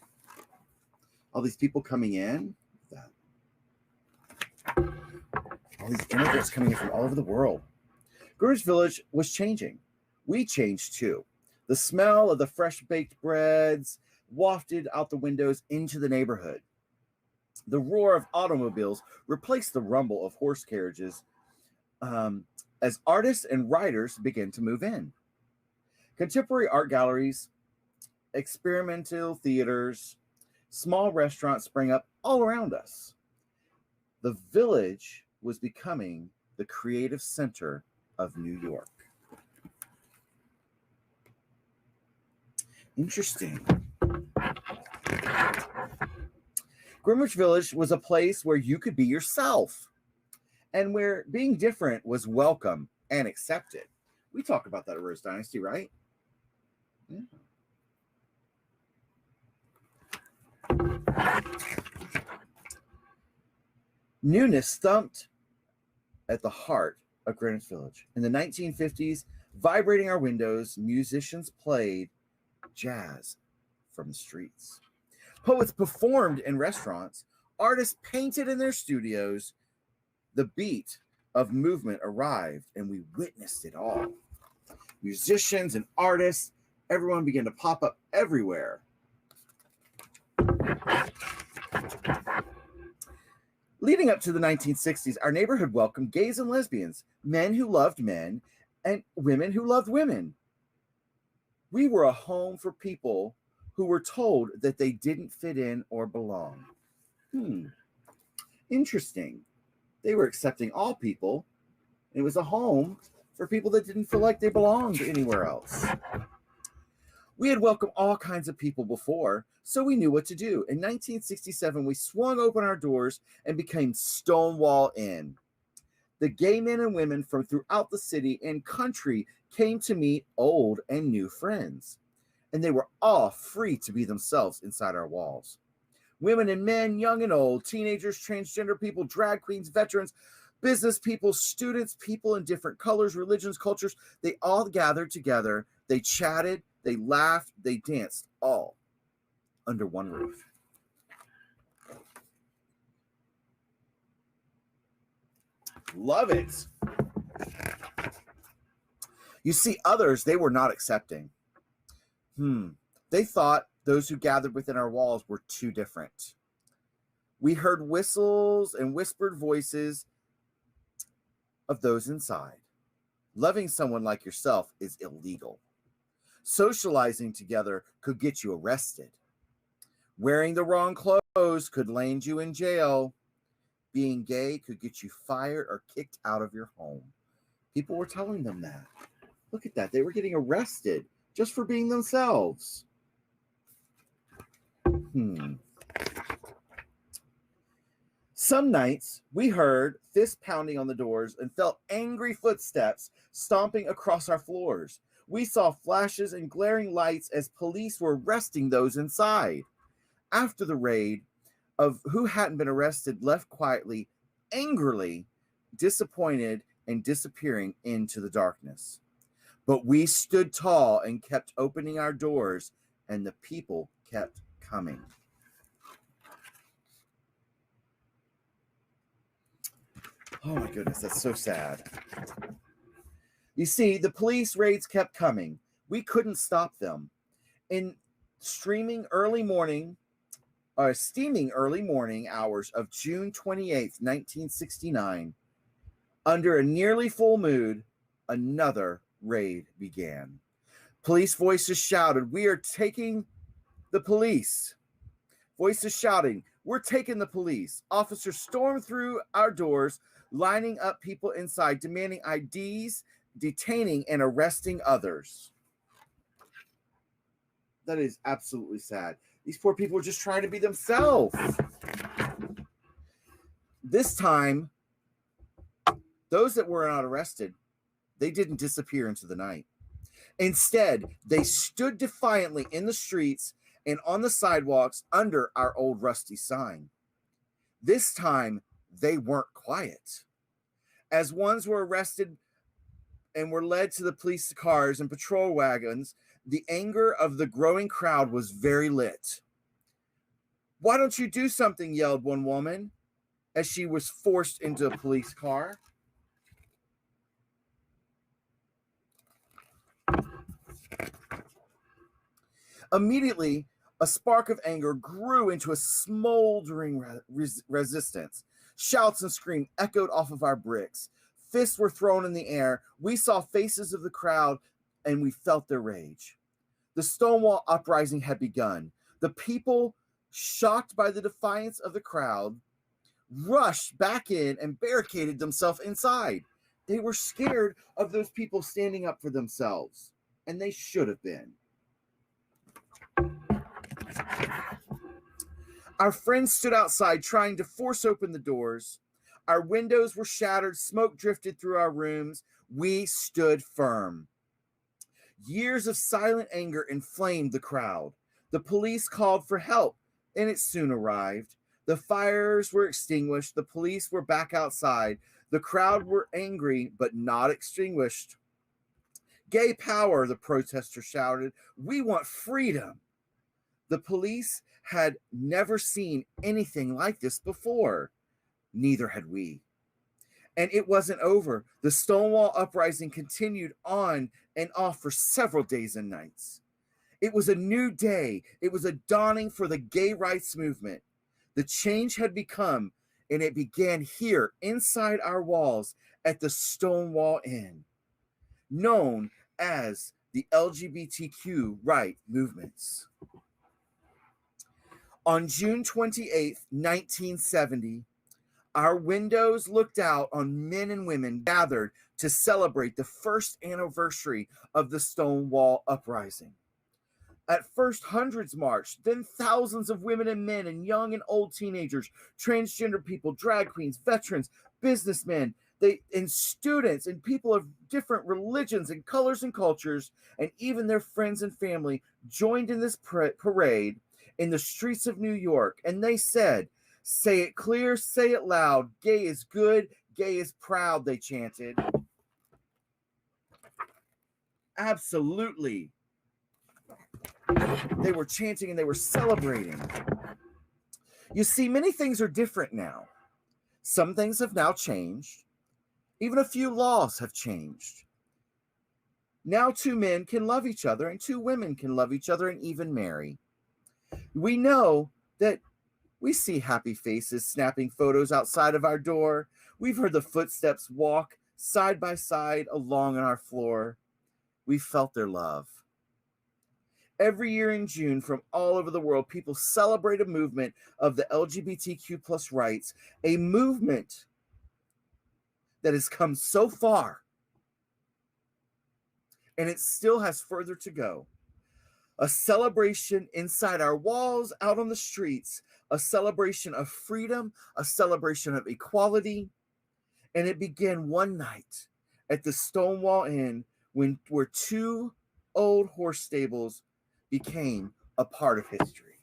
S8: All these people coming in, all these immigrants coming in from all over the world. Greenwich Village was changing. We changed too. The smell of the fresh baked breads wafted out the windows into the neighborhood. The roar of automobiles replaced the rumble of horse carriages as artists and writers began to move in. Contemporary art galleries, experimental theaters, small restaurants sprang up all around us. The village was becoming the creative center of New York. Interesting. Greenwich Village was a place where you could be yourself and where being different was welcome and accepted. We talk about that at Rose Dynasty, right? Yeah. Newness thumped at the heart of Greenwich Village. In the 1950s, vibrating our windows, musicians played jazz from the streets. Poets performed in restaurants. Artists painted in their studios. The beat of movement arrived, and we witnessed it all. Musicians and artists, everyone began to pop up everywhere. Leading up to the 1960s, our neighborhood welcomed gays and lesbians, men who loved men, and women who loved women. We were a home for people who were told that they didn't fit in or belong. Interesting. They were accepting all people. It was a home for people that didn't feel like they belonged anywhere else. We had welcomed all kinds of people before, so we knew what to do. In 1967, we swung open our doors and became Stonewall Inn. The gay men and women from throughout the city and country came to meet old and new friends, and they were all free to be themselves inside our walls. Women and men, young and old, teenagers, transgender people, drag queens, veterans, business people, students, people in different colors, religions, cultures, they all gathered together. They chatted, they laughed, they danced, all under one roof. Love it. You see, others, they were not accepting. They thought those who gathered within our walls were too different. We heard whistles and whispered voices of those inside. Loving someone like yourself is illegal. Socializing together could get you arrested. Wearing the wrong clothes could land you in jail. Being gay could get you fired or kicked out of your home. People were telling them that. Look at that. They were getting arrested just for being themselves. Some nights we heard fist pounding on the doors and felt angry footsteps stomping across our floors. We saw flashes and glaring lights as police were arresting those inside. After the raid, of who hadn't been arrested left quietly, angrily, disappointed, and disappearing into the darkness. But we stood tall and kept opening our doors, and the people kept coming. Oh my goodness, that's so sad. You see, the police raids kept coming. We couldn't stop them. In steaming early morning hours of June 28th, 1969, under a nearly full moon, another raid began. Police voices shouted, "We are taking the police." Voices shouting, "We're taking the police." Officers stormed through our doors, lining up people inside, demanding IDs, detaining and arresting others. That is absolutely sad. These poor people are just trying to be themselves. This time, those that were not arrested, they didn't disappear into the night. Instead, they stood defiantly in the streets and on the sidewalks under our old rusty sign. This time, they weren't quiet. As ones were arrested and were led to the police cars and patrol wagons, the anger of the growing crowd was very lit. "Why don't you do something?" yelled one woman as she was forced into a police car. Immediately, a spark of anger grew into a smoldering resistance. Shouts and screams echoed off of our bricks. Fists were thrown in the air. We saw faces of the crowd, and we felt their rage. The Stonewall uprising had begun. The people, shocked by the defiance of the crowd, rushed back in and barricaded themselves inside. They were scared of those people standing up for themselves, and they should have been. Our friends stood outside trying to force open the doors. Our windows were shattered. Smoke drifted through our rooms. We stood firm. Years of silent anger inflamed the crowd. The police called for help, and it soon arrived. The fires were extinguished. The police were back outside. The crowd were angry, but not extinguished. "Gay power," the protesters shouted. "We want freedom." The police had never seen anything like this before. Neither had we. And it wasn't over. The Stonewall uprising continued on and off for several days and nights. It was a new day. It was a dawning for the gay rights movement. The change had begun, and it began here inside our walls at the Stonewall Inn, known as the LGBTQ right movements. On June 28th, 1970, our windows looked out on men and women gathered to celebrate the first anniversary of the Stonewall uprising. At first, hundreds marched, then thousands of women and men and young and old teenagers, transgender people, drag queens, veterans, businessmen, and students and people of different religions and colors and cultures, and even their friends and family joined in this parade in the streets of New York. And they said, "Say it clear, say it loud. Gay is good, gay is proud," they chanted. Absolutely. They were chanting and they were celebrating. You see, many things are different now. Some things have now changed. Even a few laws have changed. Now 2 men can love each other and 2 women can love each other and even marry. We know that we see happy faces snapping photos outside of our door. We've heard the footsteps walk side by side along on our floor. We felt their love. Every year in June, from all over the world, people celebrate a movement of the LGBTQ plus rights, a movement that has come so far, and it still has further to go. A celebration inside our walls, out on the streets, a celebration of freedom, a celebration of equality. And it began one night at the Stonewall Inn where 2 old horse stables became a part of history.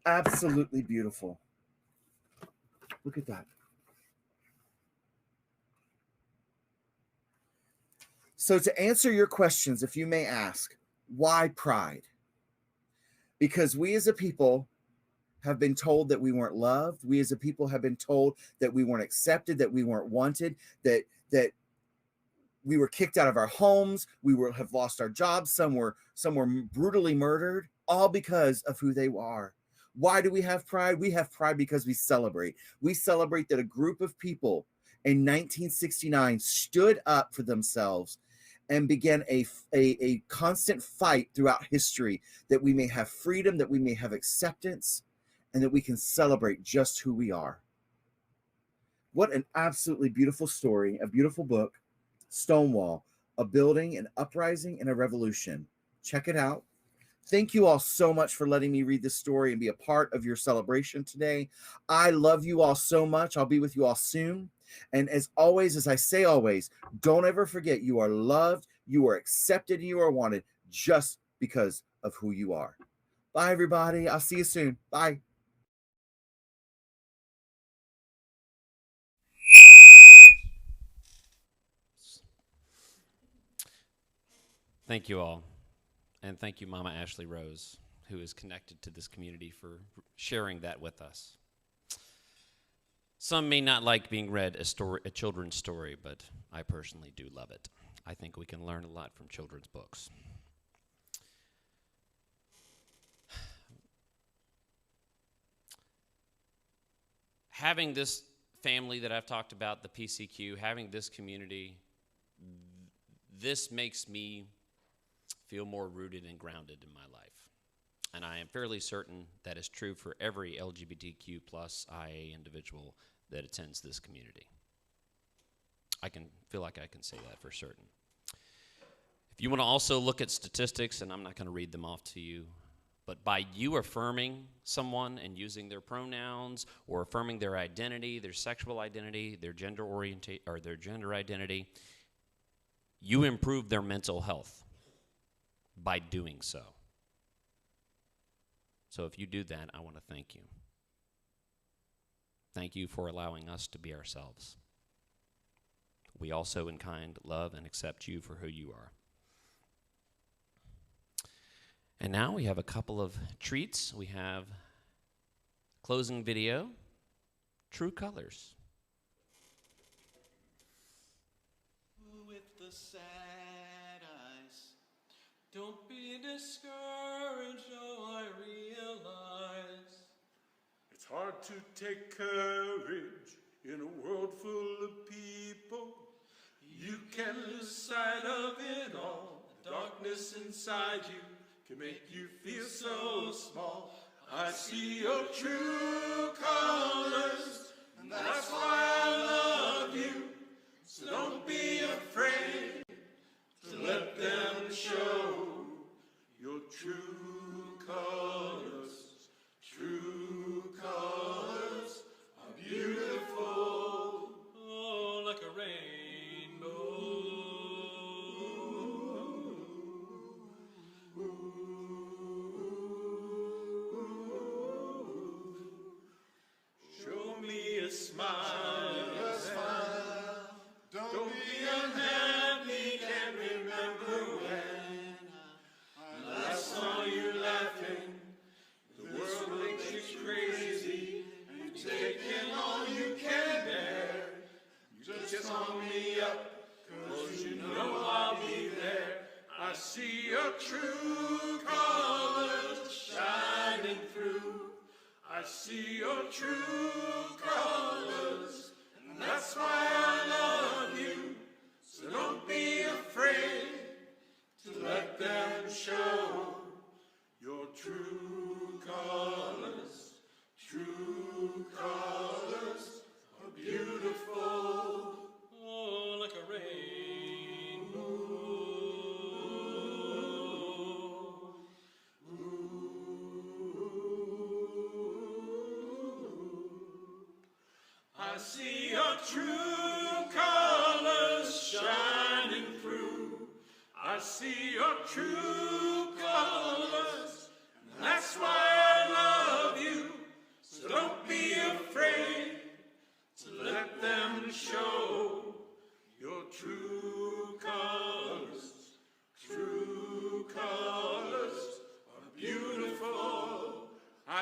S8: Absolutely beautiful. Look at that. So to answer your questions, if you may ask, why pride? Because we as a people have been told that we weren't loved. We as a people have been told that we weren't accepted, that we weren't wanted, that we were kicked out of our homes, have lost our jobs, some were brutally murdered, all because of who they are. Why do we have pride? We have pride because we celebrate. We celebrate that a group of people in 1969 stood up for themselves and began a constant fight throughout history, that we may have freedom, that we may have acceptance, and that we can celebrate just who we are. What an absolutely beautiful story, a beautiful book, Stonewall, a building, an uprising, and a revolution. Check it out. Thank you all so much for letting me read this story and be a part of your celebration today. I love you all so much. I'll be with you all soon. And as always, as I say always, don't ever forget you are loved, you are accepted, and you are wanted just because of who you are. Bye, everybody. I'll see you soon. Bye.
S2: Thank you all. And thank you, Mama Ashley Rose, who is connected to this community, for sharing that with us. Some may not like being read a children's story, but I personally do love it. I think we can learn a lot from children's books. Having this family that I've talked about, the PCQ, having this community, this makes me feel more rooted and grounded in my life. And I am fairly certain that is true for every LGBTQ plus IA individual that attends this community. I can feel like I can say that for certain. If you want to also look at statistics, and I'm not going to read them off to you, but by you affirming someone and using their pronouns or affirming their identity, their sexual identity, their gender identity, you improve their mental health by doing so. So if you do that, I want to thank you. Thank you for allowing us to be ourselves. We also, in kind, love and accept you for who you are. And now we have a couple of treats. We have closing video, True Colors.
S1: With the sad eyes, don't be discouraged, oh, I realize it's hard to take courage in a world full of people. You can lose sight of it all. The darkness inside you can make you feel so small. I see your true colors, and that's why I love you. So don't be afraid to let them show your true colors. True colors are beautiful, oh, like a rainbow. Show me a smile. Don't be unhappy, can't remember when I last saw you laughing. The world makes you crazy, and you're taking all you can bear. You just call me up, 'cause you know I'll be there. I see your true colors shining through. I see your true colors, and that's why I love you. So don't be afraid to let them show your true colors. True colors are beautiful, oh, like a rainbow. I see your true colors shining through. I see your true colors, and that's why I love you. So don't be afraid to let them show your true colors. True colors are beautiful.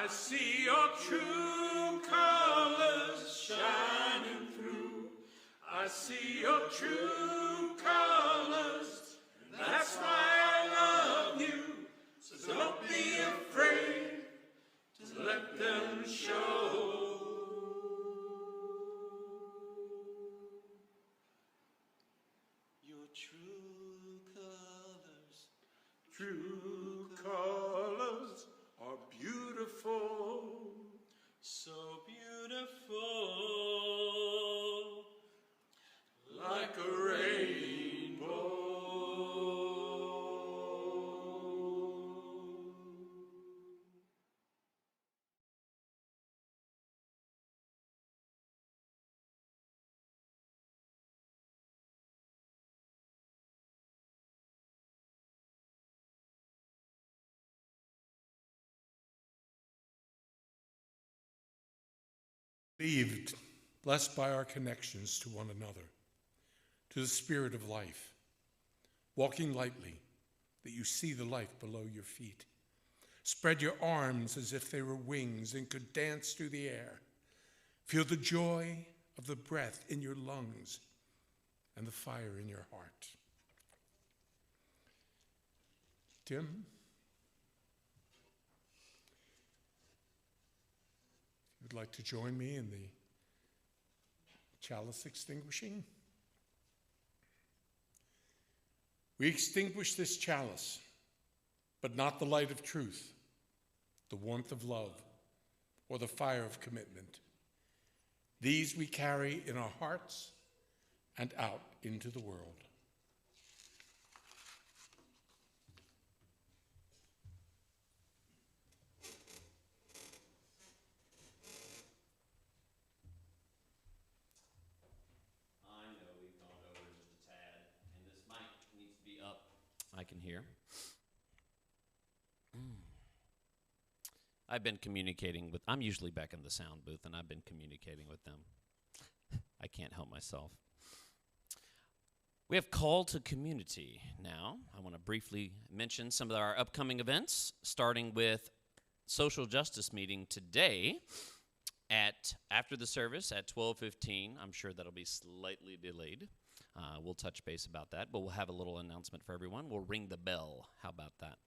S3: I see your true colors shining through. I see your true colors. That's why I love you. So don't be afraid to let them show. Your true colors. True colors are beautiful. So beautiful. Like a rainbow. Believed, blessed by our connections to one another, to the spirit of life, walking lightly, that you see the life below your feet. Spread your arms as if they were wings and could dance through the air. Feel the joy of the breath in your lungs and the fire in your heart. Tim? If you'd like to join me in the chalice extinguishing. We extinguish this chalice, but not the light of truth, the warmth of love, or the fire of commitment. These we carry in our hearts and out into the world.
S2: I can hear. I've been communicating with, I'm usually back in the sound booth, and I've been communicating with them. I can't help myself. We have call to community now. I want to briefly mention some of our upcoming events, starting with social justice meeting today after the service at 12:15. I'm sure that'll be slightly delayed. We'll touch base about that, but we'll have a little announcement for everyone. We'll ring the bell. How about that?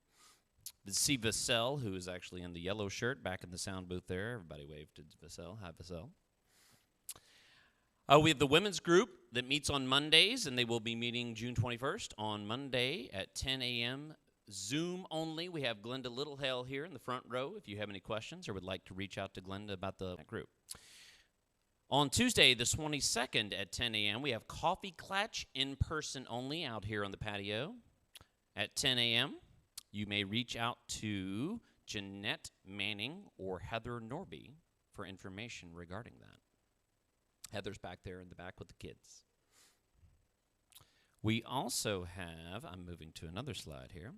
S2: See Vassell, who is actually in the yellow shirt, back in the sound booth there. Everybody wave to Vassell. Hi, Vassell. We have the women's group that meets on Mondays, and they will be meeting June 21st on Monday at 10 a.m. Zoom only. We have Glenda Littlehale here in the front row if you have any questions or would like to reach out to Glenda about the group. On Tuesday, the 22nd at 10 a.m., we have Coffee Klatch in person only out here on the patio at 10 a.m. You may reach out to Jeanette Manning or Heather Norby for information regarding that. Heather's back there in the back with the kids. We also have, I'm moving to another slide here.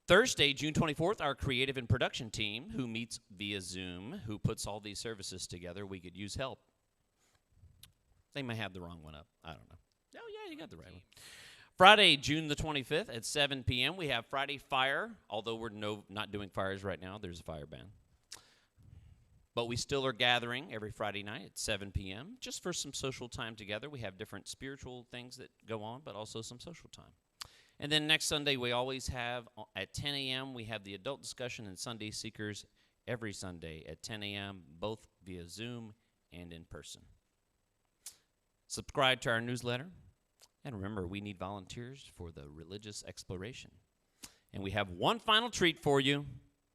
S2: Thursday, June 24th, our creative and production team, who meets via Zoom, who puts all these services together, we could use help. They may have the wrong one up. I don't know. Oh, yeah, you got the right one. Friday, June the 25th at 7 p.m., we have Friday Fire, although we're not doing fires right now. There's a fire ban. But we still are gathering every Friday night at 7 p.m. just for some social time together. We have different spiritual things that go on, but also some social time. And then next Sunday, we always have, at 10 a.m., we have the adult discussion and Sunday Seekers every Sunday at 10 a.m., both via Zoom and in person. Subscribe to our newsletter. And remember, we need volunteers for the religious exploration. And we have one final treat for you.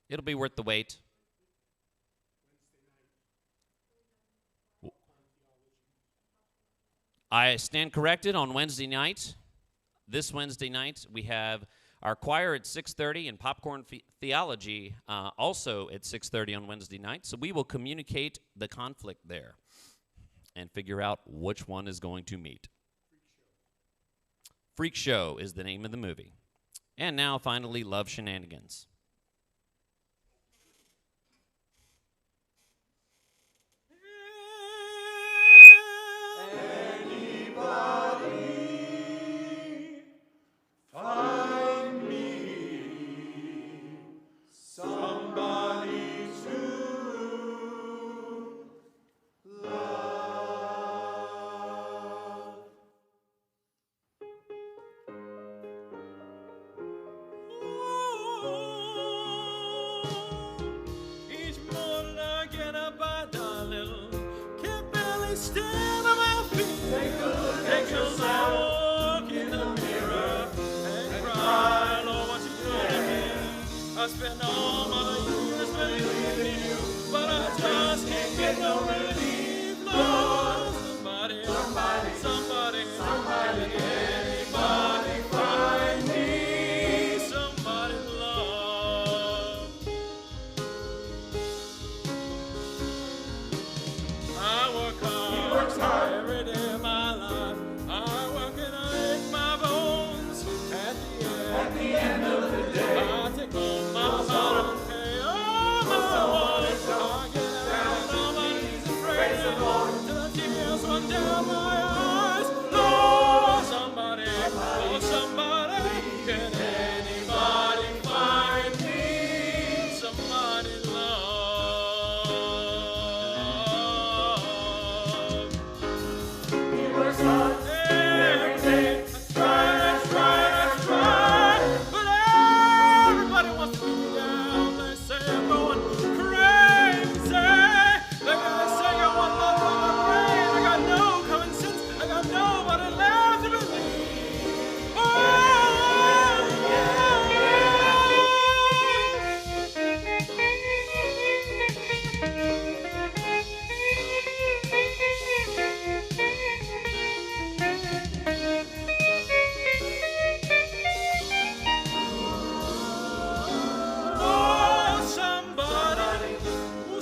S2: It'll be worth the wait. I stand corrected on Wednesday night. This Wednesday night, we have our choir at 6:30 and popcorn theology also at 6:30 on Wednesday night. So we will communicate the conflict there and figure out which one is going to meet. Freak Show is the name of the movie. And now, finally, Love Shenanigans.
S3: Find me somebody.
S1: me stand on my feet. Take a look at yourself. Look in the mirror and cry, Lord, what you done to me. I spent all my years believing in you, but I just can't get no relief. Lord, somebody, anybody find me somebody to love. I work hard every day of my life. I work and I ache my bones. At the end of the day, I take home my heart and pay all my wants. I get down on my knees and praise the Lord till the tears run down my eyes. Lord, somebody, can anybody find me somebody to love? He works hard every day. I try, but everybody wants to keep me down. They say I'm going crazy. They say I want love on my brain. I got no common sense. I got nobody left to believe.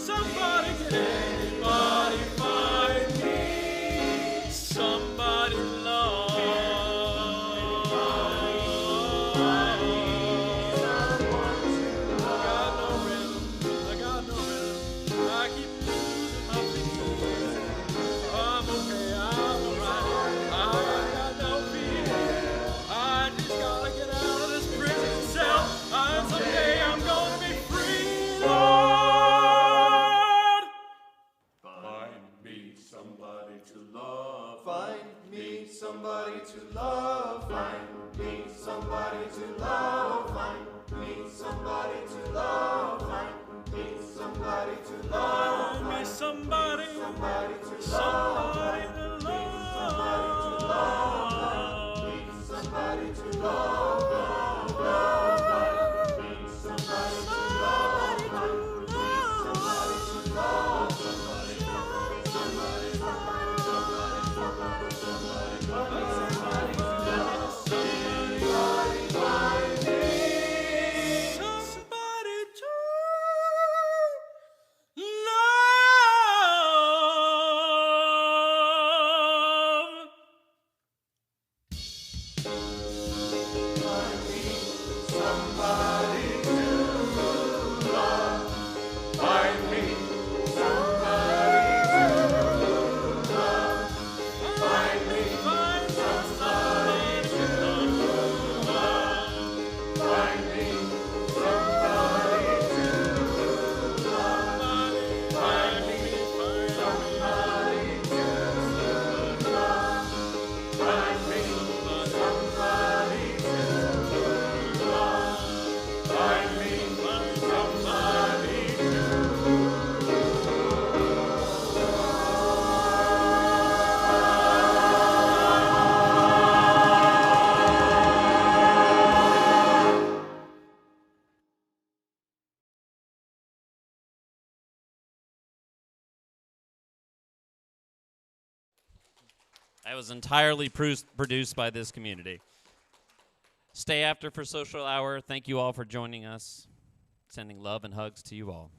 S1: Somebody, can anybody find me somebody to love? I got no rhythm, I keep losing my feet. I'm okay, I'm alright, I got no fear. I just gotta get out of this prison cell, and someday I'm gonna be free, Lord. Somebody to love, find me somebody to love, find me somebody to love, find me somebody to love, find me somebody to love, find me somebody to love, somebody to love, find me somebody to love, find me somebody to love, find me somebody to love.
S2: That was entirely produced by this community. Stay after for social hour. Thank you all for joining us. Sending love and hugs to you all.